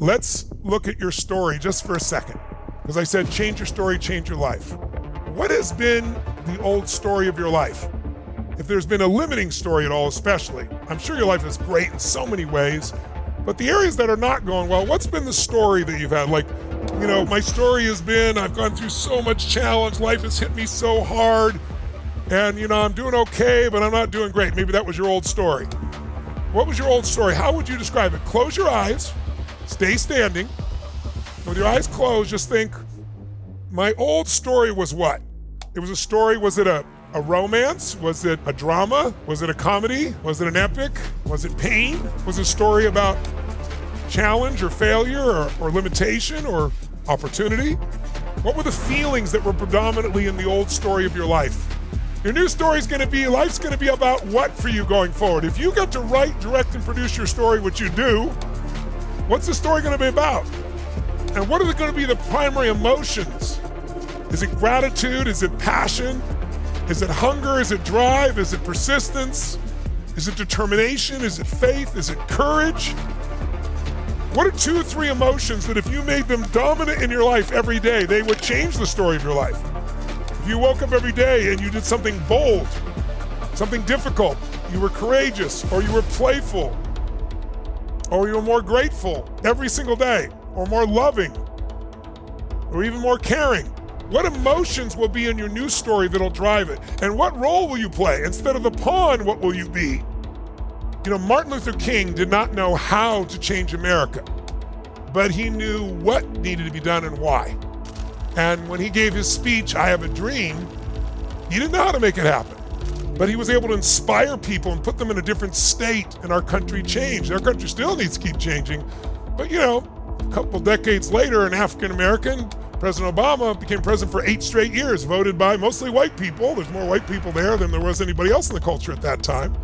Let's look at your story just for a second. Because I said, change your story, change your life. What has been the old story of your life? If there's been a limiting story at all, especially, I'm sure your life is great in so many ways, but the areas that are not going well, what's been the story that you've had? Like, my story has been, I've gone through so much challenge, life has hit me so hard, and I'm doing okay, but I'm not doing great. Maybe that was your old story. What was your old story? How would you describe it? Close your eyes, stay standing. With your eyes closed, just think, my old story was what? It was a story, was it a romance? Was it a drama? Was it a comedy? Was it an epic? Was it pain? Was it a story about challenge or failure or limitation or opportunity? What were the feelings that were predominantly in the old story of your life? Your new story is going to be, life's going to be about what for you going forward? If you get to write, direct, and produce your story, which you do, what's the story going to be about? And what are going to be the primary emotions? Is it gratitude? Is it passion? Is it hunger? Is it drive? Is it persistence? Is it determination? Is it faith? Is it courage? What are 2 or 3 emotions that if you made them dominant in your life every day, they would change the story of your life? If you woke up every day and you did something bold, something difficult, you were courageous, or you were playful, or you were more grateful every single day, or more loving, or even more caring. What emotions will be in your new story that'll drive it? And what role will you play? Instead of the pawn, what will you be? Martin Luther King did not know how to change America, but he knew what needed to be done and why. And when he gave his speech, I Have a Dream, he didn't know how to make it happen. But he was able to inspire people and put them in a different state, and our country changed. Our country still needs to keep changing. But a couple decades later, an African-American, President Obama, became president for 8 straight years, voted by mostly white people. There's more white people there than there was anybody else in the culture at that time.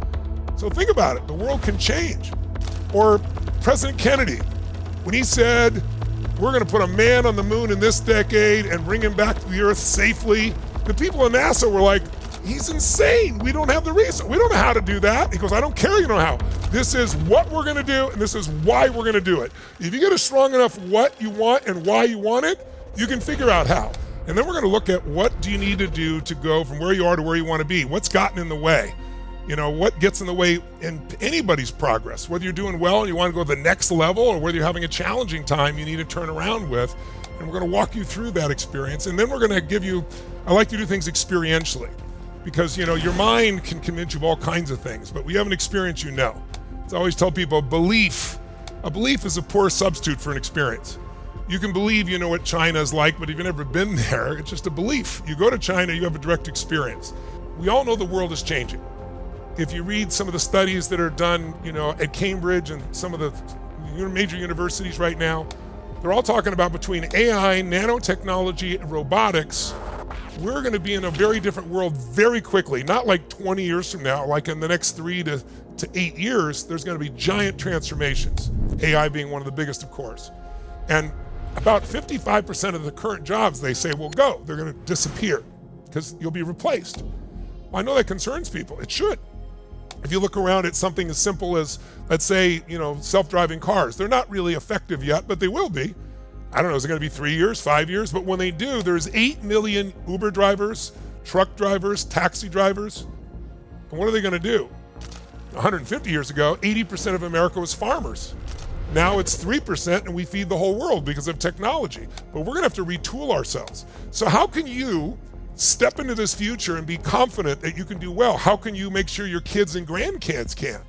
So think about it, the world can change. Or President Kennedy, when he said, we're gonna put a man on the moon in this decade and bring him back to the earth safely, the people in NASA were like, he's insane. We don't have the reason. We don't know how to do that. He goes, I don't care you know how. This is what we're gonna do, and this is why we're gonna do it. If you get a strong enough what you want and why you want it, you can figure out how. And then we're gonna look at what do you need to do to go from where you are to where you wanna be. What's gotten in the way? What gets in the way in anybody's progress? Whether you're doing well and you wanna go to the next level, or whether you're having a challenging time you need to turn around with. And we're gonna walk you through that experience. And then we're gonna give you, I like to do things experientially. Because your mind can convince you of all kinds of things, but when you have an experience, I always tell people, a belief is a poor substitute for an experience. You can believe you know what China is like, but if you've never been there, it's just a belief. You go to China, you have a direct experience. We all know the world is changing. If you read some of the studies that are done, at Cambridge and some of the major universities right now, they're all talking about between AI, nanotechnology, and robotics, we're going to be in a very different world very quickly. Not like 20 years from now, like in the next 3 to 8 years, there's going to be giant transformations. AI being one of the biggest, of course. And about 55% of the current jobs, they say, will go. They're going to disappear because you'll be replaced. Well, I know that concerns people. It should. If you look around at something as simple as, let's say, self-driving cars, they're not really effective yet, but they will be. I don't know, is it gonna be 3 years, 5 years? But when they do, there's 8 million Uber drivers, truck drivers, taxi drivers. And what are they gonna do? 150 years ago, 80% of America was farmers. Now it's 3% and we feed the whole world because of technology. But we're gonna have to retool ourselves. So how can you step into this future and be confident that you can do well? How can you make sure your kids and grandkids can?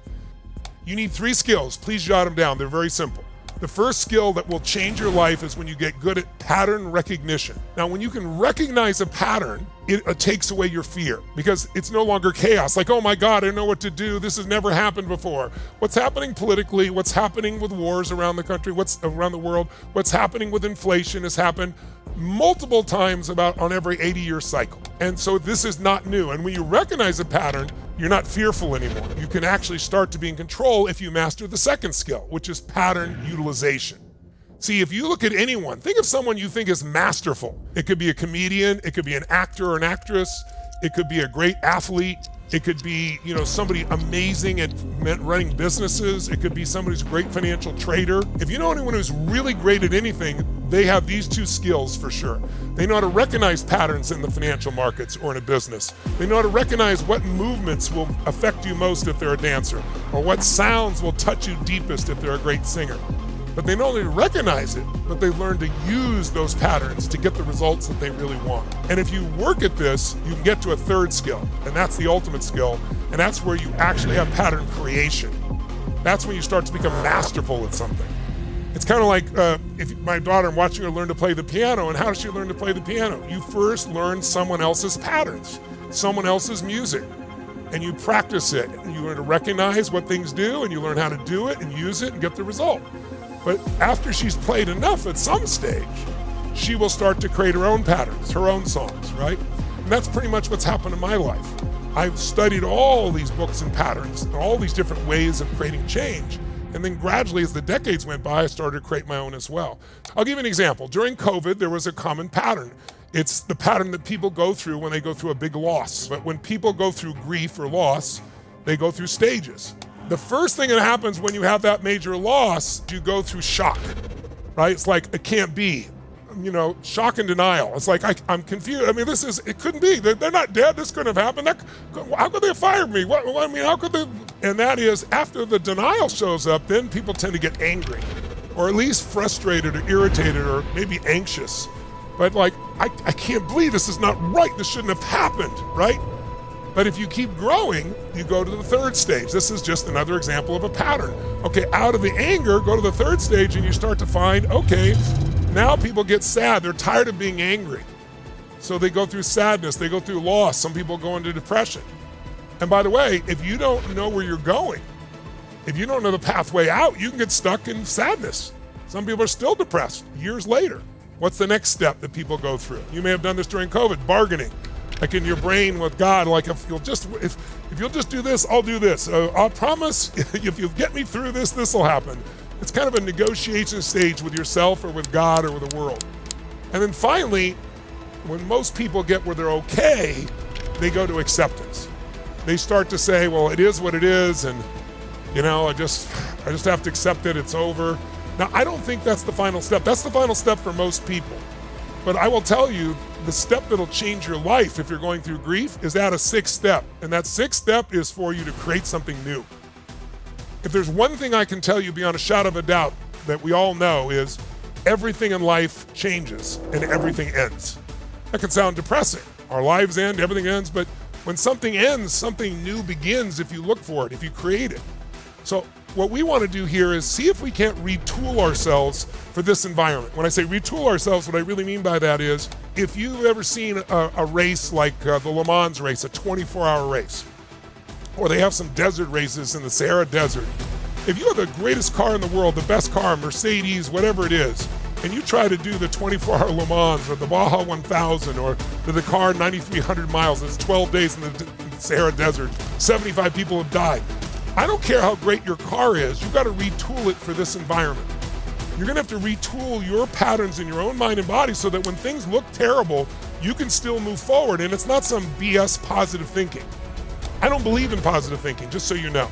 You need 3 skills. Please jot them down. They're very simple. The first skill that will change your life is when you get good at pattern recognition. Now, when you can recognize a pattern, it takes away your fear because it's no longer chaos. Like, oh my God, I don't know what to do. This has never happened before. What's happening politically, what's happening with wars around the country, what's around the world, what's happening with inflation has happened multiple times about on every 80-year cycle. And so this is not new. And when you recognize a pattern, you're not fearful anymore. You can actually start to be in control if you master the second skill, which is pattern utilization. See, if you look at anyone, think of someone you think is masterful. It could be a comedian, it could be an actor or an actress, it could be a great athlete, It could be, somebody amazing at running businesses. It could be somebody who's a great financial trader. If you know anyone who's really great at anything, they have these two skills for sure. They know how to recognize patterns in the financial markets or in a business. They know how to recognize what movements will affect you most if they're a dancer, or what sounds will touch you deepest if they're a great singer. But they not only recognize it, but they learn to use those patterns to get the results that they really want. And if you work at this, you can get to a third skill, and that's the ultimate skill, and that's where you actually have pattern creation. That's when you start to become masterful at something. It's kind of like if my daughter, I'm watching her learn to play the piano, and how does she learn to play the piano? You first learn someone else's patterns, someone else's music, and you practice it. You learn to recognize what things do, and you learn how to do it and use it and get the result. But after she's played enough at some stage, she will start to create her own patterns, her own songs, right? And that's pretty much what's happened in my life. I've studied all these books and patterns, and all these different ways of creating change. And then gradually, as the decades went by, I started to create my own as well. I'll give you an example. During COVID, there was a common pattern. It's the pattern that people go through when they go through a big loss. But when people go through grief or loss, they go through stages. The first thing that happens when you have that major loss, you go through shock, right? It's like, it can't be, shock and denial. It's like, I'm confused. I mean, it couldn't be. They're not dead. This couldn't have happened. How could they have fired me? How could they? And that is, after the denial shows up, then people tend to get angry, or at least frustrated or irritated or maybe anxious. But I can't believe this is not right. This shouldn't have happened, right? But if you keep growing, you go to the third stage. This is just another example of a pattern. Okay, out of the anger, go to the third stage and you start to find, okay, now people get sad. They're tired of being angry. So they go through sadness, they go through loss. Some people go into depression. And by the way, if you don't know where you're going, if you don't know the pathway out, you can get stuck in sadness. Some people are still depressed years later. What's the next step that people go through? You may have done this during COVID, bargaining. Like in your brain with God, like if you'll just do this, I'll do this. I'll promise if you'll get me through this, this will happen. It's kind of a negotiation stage with yourself or with God or with the world. And then finally, when most people get where they're okay, they go to acceptance. They start to say, well, it is what it is, and I just have to accept it, it's over. Now, I don't think that's the final step. That's the final step for most people. But I will tell you, the step that'll change your life if you're going through grief is at a sixth step. And that sixth step is for you to create something new. If there's one thing I can tell you beyond a shadow of a doubt that we all know is everything in life changes and everything ends. That can sound depressing. Our lives end, everything ends, but when something ends, something new begins if you look for it, if you create it. So what we want to do here is see if we can't retool ourselves for this environment. When I say retool ourselves, what I really mean by that is, if you've ever seen a race like the Le Mans race, a 24-hour race, or they have some desert races in the Sahara Desert, if you have the greatest car in the world, the best car, Mercedes, whatever it is, and you try to do the 24-hour Le Mans or the Baja 1000 or the Dakar 9,300 miles, it's 12 days in the Sahara Desert, 75 people have died. I don't care how great your car is, you've got to retool it for this environment. You're gonna have to retool your patterns in your own mind and body so that when things look terrible, you can still move forward, and it's not some BS positive thinking. I don't believe in positive thinking, just so you know.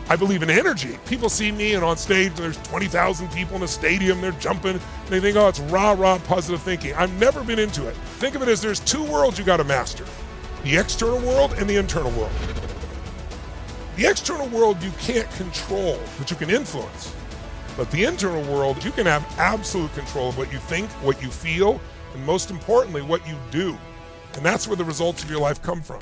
I believe in energy. People see me and on stage, there's 20,000 people in a stadium, they're jumping, and they think, oh, it's rah-rah positive thinking. I've never been into it. Think of it as there's two worlds you gotta master, the external world and the internal world. The external world you can't control, but you can influence. But the internal world, you can have absolute control of what you think, what you feel, and most importantly, what you do. And that's where the results of your life come from.